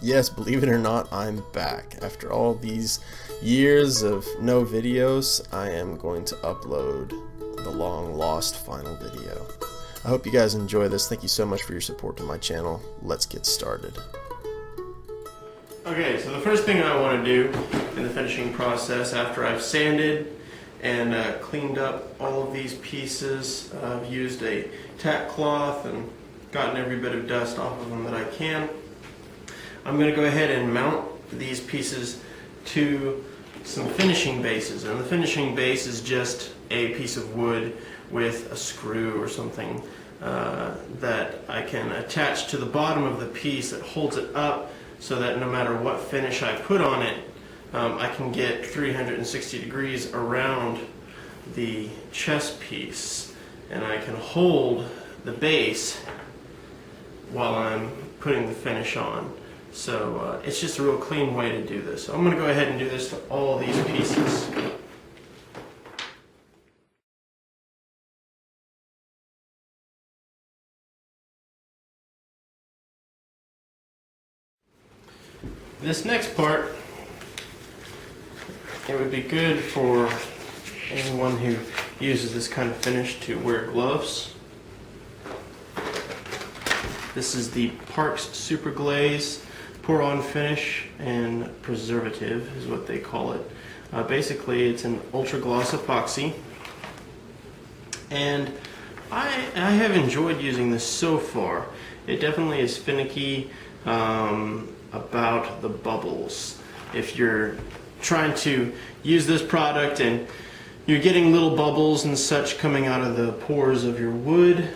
Yes, believe it or not, I'm back. After all these years of no videos, I am going to upload the long lost final video. I hope you guys enjoy this. Thank you so much for your support to my channel. Let's get started. Okay, so the first thing I want to do in the finishing process after I've sanded and cleaned up all of these pieces, I've used a tack cloth and gotten every bit of dust off of them that I can. I'm going to go ahead and mount these pieces to some finishing bases, and the finishing base is just a piece of wood with a screw or something that I can attach to the bottom of the piece that holds it up so that no matter what finish I put on it, I can get 360 degrees around the chest piece, and I can hold the base while I'm putting the finish on. So it's just a real clean way to do this. So I'm going to go ahead and do this to all these pieces. This next part, it would be good for anyone who uses this kind of finish to wear gloves. This is the Parks Super Glaze pour-on finish and preservative is what they call it. Basically, it's an ultra gloss epoxy, and I have enjoyed using this so far. It definitely is finicky about the bubbles. If you're trying to use this product and you're getting little bubbles and such coming out of the pores of your wood,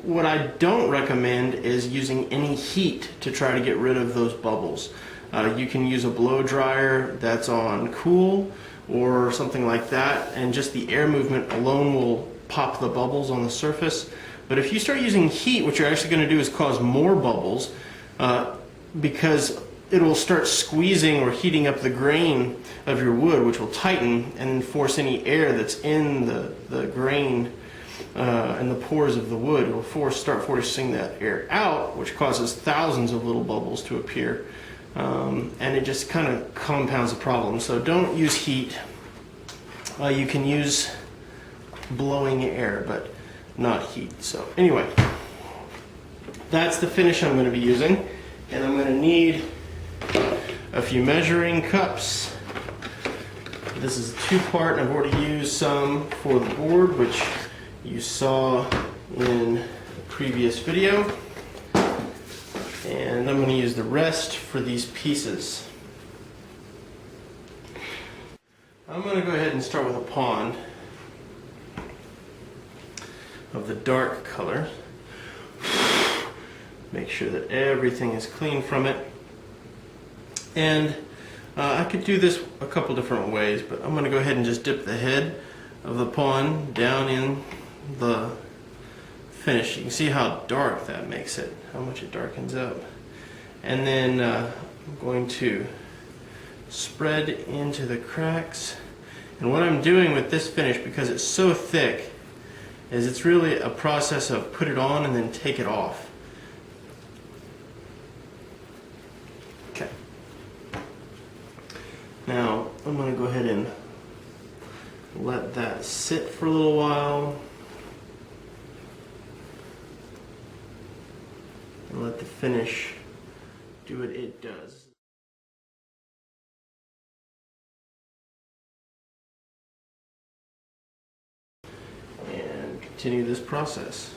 what I don't recommend is using any heat to try to get rid of those bubbles. You can use a blow dryer that's on cool or something like that, and just the air movement alone will pop the bubbles on the surface. But if you start using heat, what you're actually going to do is cause more bubbles because it will start squeezing or heating up the grain of your wood, which will tighten and force any air that's in the grain and the pores of the wood. It will start forcing that air out, which causes thousands of little bubbles to appear, and it just kind of compounds the problem. So don't use heat. You can use blowing air, but not heat. So anyway, that's the finish I'm going to be using, and I'm going to need a few measuring cups. This is a two-part, and I've already used some for the board, which you saw in the previous video, and I'm going to use the rest for these pieces. I'm going to go ahead and start with a pond of the dark color. Make sure that everything is clean from it, and I could do this a couple different ways, but I'm going to go ahead and just dip the head of the pond down in the finish. You can see how dark that makes it, how much it darkens up. And then I'm going to spread into the cracks. And what I'm doing with this finish, because it's so thick, is it's really a process of put it on and then take it off. Okay. Now I'm going to go ahead and let that sit for a little while. And let the finish do what it does. And continue this process.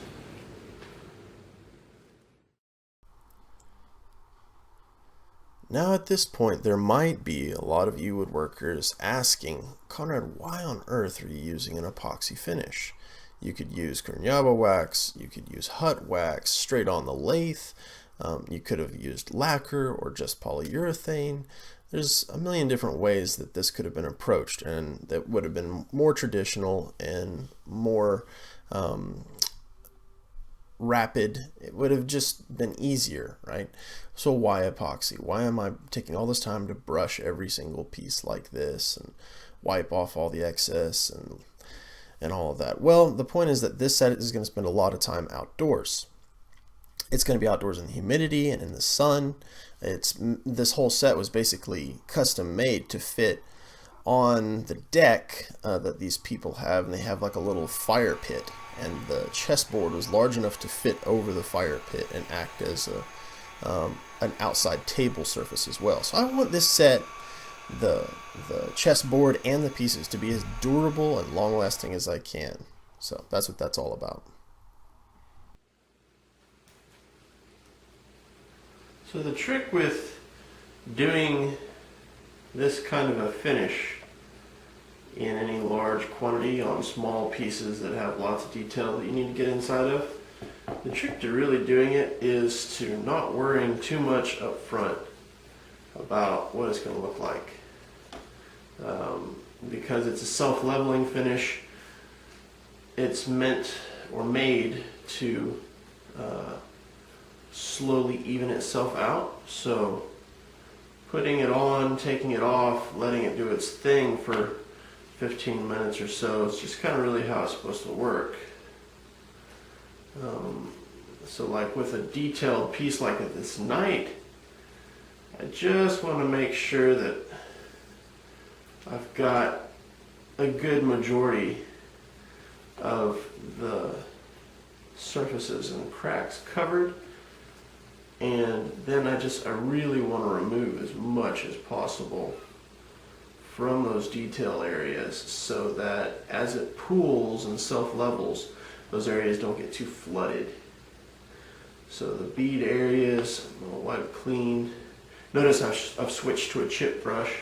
Now at this point, there might be a lot of you woodworkers asking, Conrad, why on earth are you using an epoxy finish? You could use Carnauba wax, you could use Hut wax straight on the lathe, you could have used lacquer or just polyurethane. There's a million different ways that this could have been approached, and that would have been more traditional and more rapid. It would have just been easier, right? So why epoxy? Why am I taking all this time to brush every single piece like this and wipe off all the excess and all of that? Well, the point is that this set is going to spend a lot of time outdoors. It's going to be outdoors in the humidity and in the sun. This whole set was basically custom made to fit on the deck that these people have, and they have like a little fire pit, and the chessboard was large enough to fit over the fire pit and act as an outside table surface as well. So I want this set, the chessboard and the pieces, to be as durable and long lasting as I can. So that's what that's all about. So the trick with doing this kind of a finish in any large quantity on small pieces that have lots of detail that you need to get inside of, the trick to really doing it is to not worrying too much up front about what it's going to look like. Because it's a self-leveling finish, it's meant or made to slowly even itself out. So putting it on, taking it off, letting it do its thing for 15 minutes or so is just kind of really how it's supposed to work. So like with a detailed piece like this knight, I just want to make sure that I've got a good majority of the surfaces and cracks covered, and then I really want to remove as much as possible from those detail areas so that as it pools and self-levels, those areas don't get too flooded. So the bead areas, I'll wipe clean. Notice I've switched to a chip brush.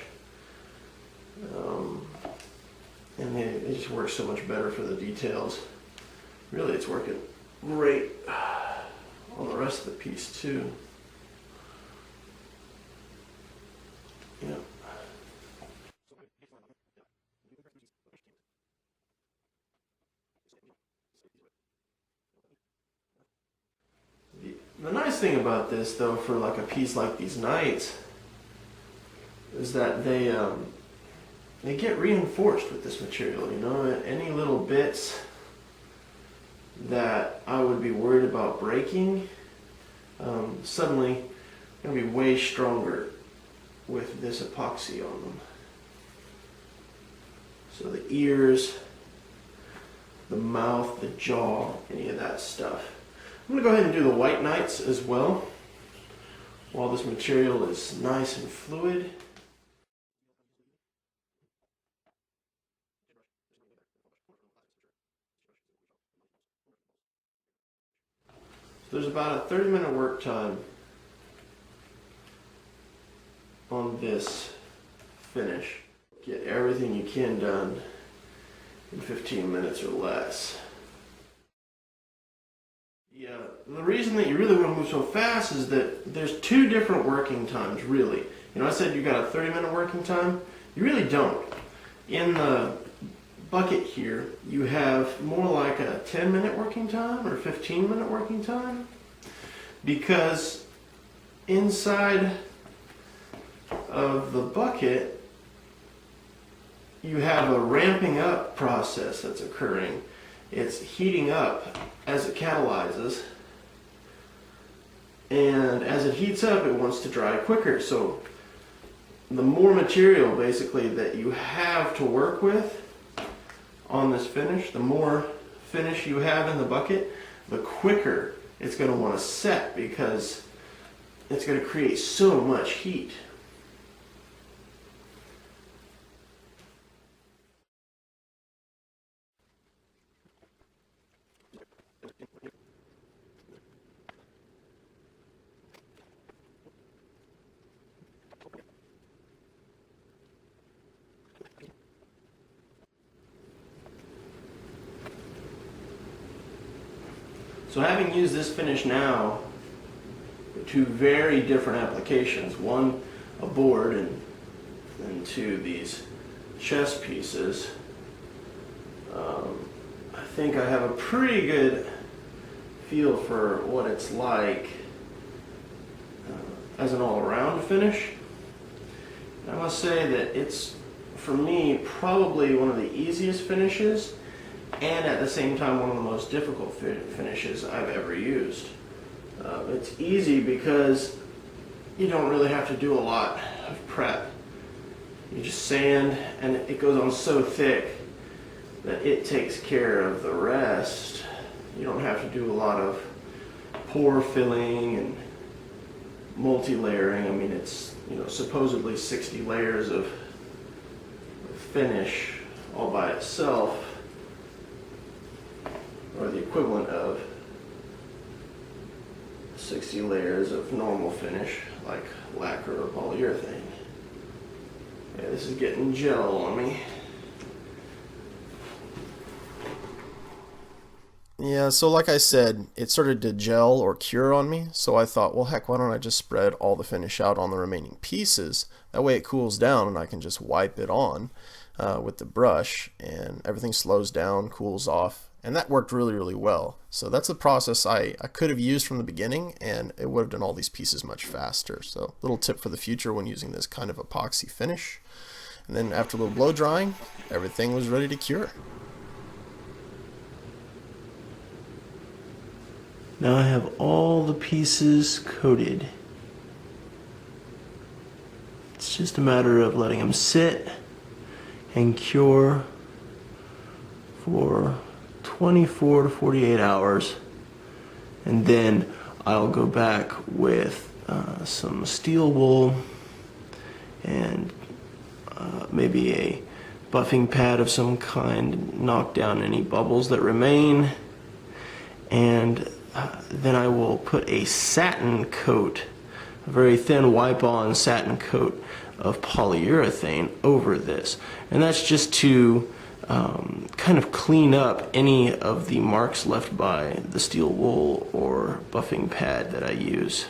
And it just works so much better for the details. Really, it's working great on the rest of the piece too. Yeah. The nice thing about this, though, for like a piece like these knights, is that they get reinforced with this material. You know, any little bits that I would be worried about breaking, suddenly going to be way stronger with this epoxy on them. So the ears, the mouth, the jaw, any of that stuff. I'm going to go ahead and do the white knights as well while this material is nice and fluid. So there's about a 30-minute work time on this finish. Get everything you can done in 15 minutes or less. Yeah, the reason that you really want to move so fast is that there's two different working times, really. You know, I said you got a 30-minute working time. You really don't. In the bucket here, you have more like a 10-minute working time or 15-minute working time, because inside of the bucket you have a ramping up process that's occurring. It's heating up as it catalyzes, and as it heats up it wants to dry quicker. So the more material basically that you have to work with on this finish, the more finish you have in the bucket, the quicker it's going to want to set, because it's going to create so much heat. So having used this finish now for two very different applications, one a board and two these chess pieces, I think I have a pretty good feel for what it's like as an all-around finish. I must say that it's, for me, probably one of the easiest finishes, and at the same time one of the most difficult finishes I've ever used. It's easy because you don't really have to do a lot of prep. You just sand, and it goes on so thick that it takes care of the rest. You don't have to do a lot of pore filling and multi-layering. I mean, it's, you know, supposedly 60 layers of finish all by itself, or the equivalent of 60 layers of normal finish like lacquer or polyurethane. Yeah, this is getting gel on me. Yeah, so like I said, it started to gel or cure on me, so I thought, well, heck, why don't I just spread all the finish out on the remaining pieces? That way it cools down and I can just wipe it on with the brush, and everything slows down, cools off, and that worked really, really well. So that's the process I could have used from the beginning, and it would have done all these pieces much faster. So little tip for the future when using this kind of epoxy finish. And then after a little blow drying, everything was ready to cure. Now I have all the pieces coated. It's just a matter of letting them sit and cure for 24 to 48 hours. And then I'll go back with some steel wool and maybe a buffing pad of some kind, knock down any bubbles that remain, and then I will put a satin coat, a very thin wipe-on satin coat of polyurethane over this. And that's just to kind of clean up any of the marks left by the steel wool or buffing pad that I use.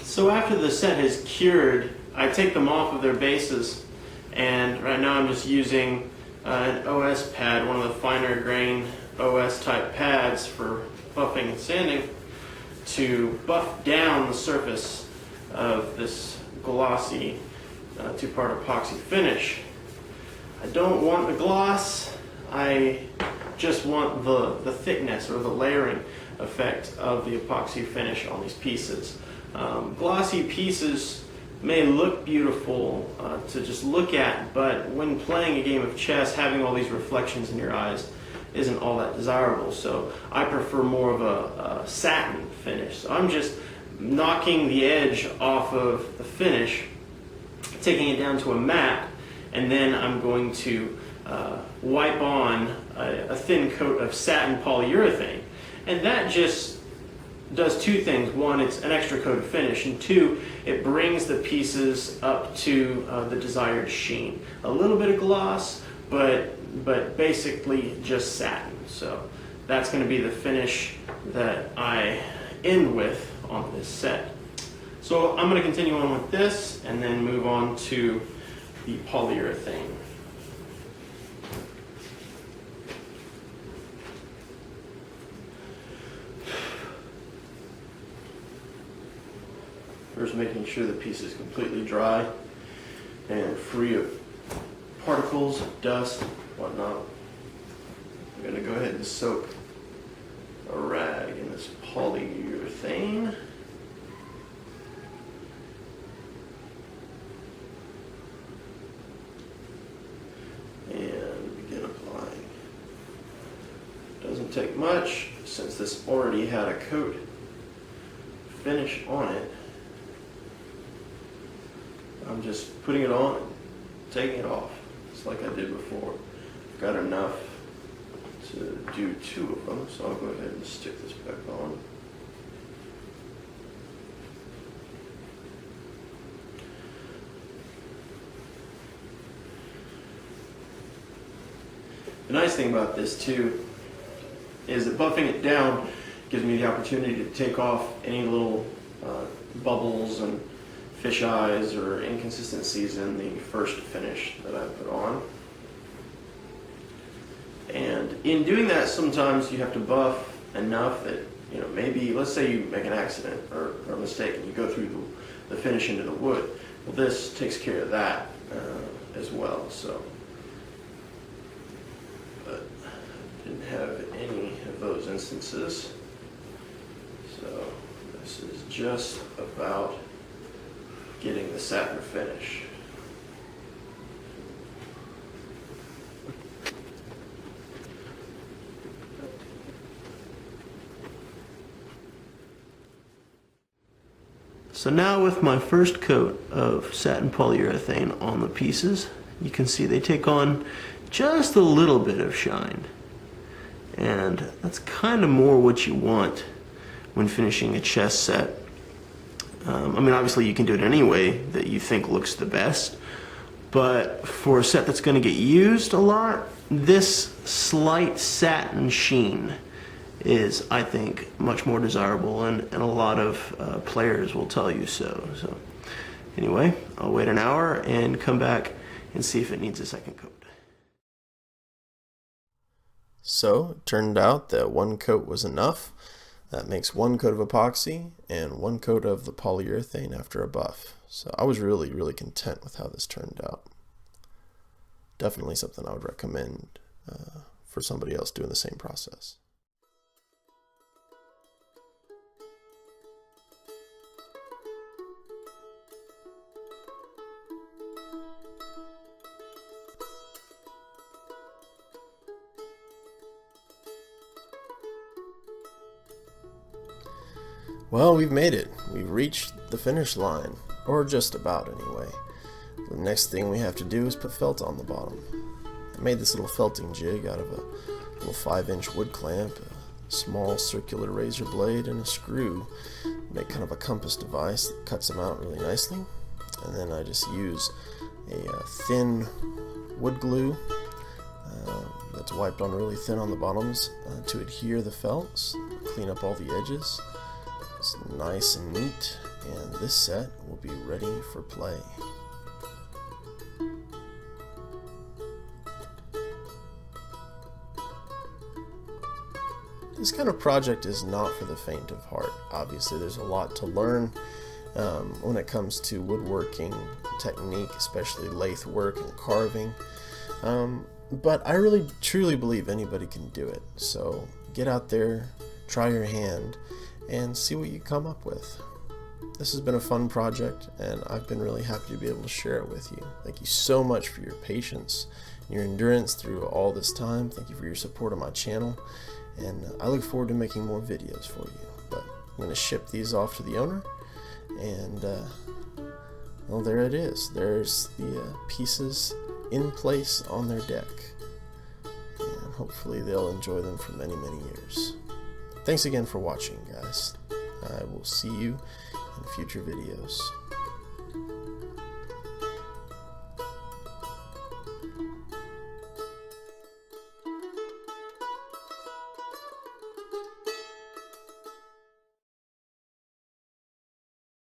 So after the set has cured, I take them off of their bases, and right now I'm just using an OS pad, one of the finer grain OS type pads for buffing and sanding, to buff down the surface of this glossy two-part epoxy finish. I don't want the gloss, I just want the thickness or the layering effect of the epoxy finish on these pieces. Glossy pieces may look beautiful to just look at, but when playing a game of chess, having all these reflections in your eyes isn't all that desirable. So I prefer more of a satin finish. So I'm just knocking the edge off of the finish, taking it down to a matte, and then I'm going to wipe on a thin coat of satin polyurethane. And that just does two things. One, it's an extra coat of finish, and two, it brings the pieces up to the desired sheen. A little bit of gloss, but basically just satin. So that's going to be the finish that I end with on this set. So I'm going to continue on with this and then move on to the polyurethane. First, making sure the piece is completely dry and free of particles, dust, whatnot. I'm going to go ahead and soak a rag in this polyurethane. And begin applying. Doesn't take much since this already had a coat finish on it. I'm just putting it on and taking it off, just like I did before. I've got enough to do 2 of them, so I'll go ahead and stick this back on. The nice thing about this too is that buffing it down gives me the opportunity to take off any little bubbles and fish eyes or inconsistencies in the first finish that I put on. And in doing that, sometimes you have to buff enough that, you know, maybe, let's say you make an accident or a mistake and you go through the finish into the wood. Well, this takes care of that as well. So, but didn't have any of those instances. So this is just about getting the satin finish. So now with my first coat of satin polyurethane on the pieces, you can see they take on just a little bit of shine. And that's kind of more what you want when finishing a chess set. I mean, obviously you can do it any way that you think looks the best, but for a set that's going to get used a lot, this slight satin sheen is, I think, much more desirable, and a lot of players will tell you so. So anyway, I'll wait an hour and come back and see if it needs a second coat. So it turned out that one coat was enough. That makes one coat of epoxy and one coat of the polyurethane after a buff. So I was really content with how this turned out. Definitely something I would recommend for somebody else doing the same process. Well, we've made it. We've reached the finish line, or just about anyway. The next thing we have to do is put felt on the bottom. I made this little felting jig out of a little 5-inch wood clamp, a small circular razor blade, and a screw. Make kind of a compass device that cuts them out really nicely. And then I just use a thin wood glue that's wiped on really thin on the bottoms to adhere the felts, clean up all the edges. It's nice and neat, and this set will be ready for play. This kind of project is not for the faint of heart. Obviously, there's a lot to learn when it comes to woodworking technique, especially lathe work and carving. But I really truly believe anybody can do it. So get out there, try your hand, and see what you come up with. This has been a fun project, and I've been really happy to be able to share it with you. Thank you so much for your patience, your endurance through all this time. Thank you for your support on my channel, and I look forward to making more videos for you. But I'm going to ship these off to the owner, and well, there it is. There's the pieces in place on their deck, and hopefully they'll enjoy them for many years. Thanks again for watching, guys. I will see you in future videos.